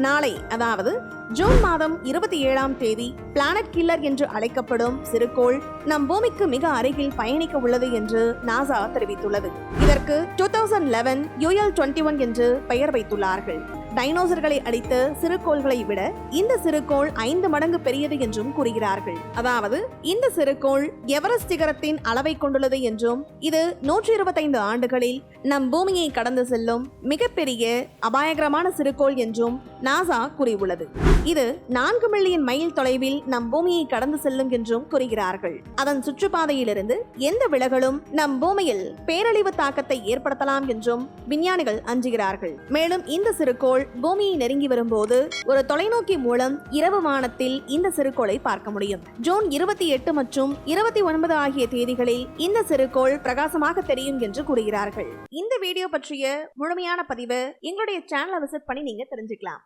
நாளை அதாவது ஜூன் மாதம் 27ஆம் தேதி பிளானட் கில்லர் என்று அழைக்கப்படும் சிறுகோள் நம் பூமிக்கு மிக அருகில் பயணிக்க உள்ளது என்று நாசா தெரிவித்துள்ளது. இதற்கு 2011 UL-21 என்று பெயர் வைத்துள்ளார்கள். டைனோசர்களை அடித்த சிறுகோள்களை விட இந்த சிறுகோள் 5 மடங்கு பெரியது என்றும் கூறுகிறார்கள். அதாவது இந்த சிறுகோள் எவரெஸ்ட் சிகரத்தின் அளவை கொண்டுள்ளது என்றும் இது 125 ஆண்டுகளில் நம் பூமியை கடந்து செல்லும் மிகப்பெரிய அபாயகரமான சிறுகோள் என்றும் நாசா கூறியுள்ளது. இது 4 மில்லியன் மைல் தொலைவில் நம் பூமியை கடந்து செல்லும் என்றும் கூறுகிறார்கள். அதன் சுற்றுப்பாதையிலிருந்து எந்த விலகலும் நம் பூமியில் பேரழிவு தாக்கத்தை ஏற்படுத்தலாம் என்றும் விஞ்ஞானிகள் அஞ்சுகிறார்கள். மேலும் இந்த சிறுகோள் பூமியை நெருங்கி வரும்போது ஒரு தொலைநோக்கி மூலம் இரவு வானத்தில் இந்த சிறுகோளை பார்க்க முடியும். ஜூன் 28 மற்றும் 29 ஆகிய தேதிகளில் இந்த சிறுகோள் பிரகாசமாக தெரியும் என்று கூறுகிறார்கள். இந்த வீடியோ பற்றிய முழுமையான பதிவை எங்களுடைய சேனலை விசிட் பண்ணி நீங்க தெரிஞ்சுக்கலாம்.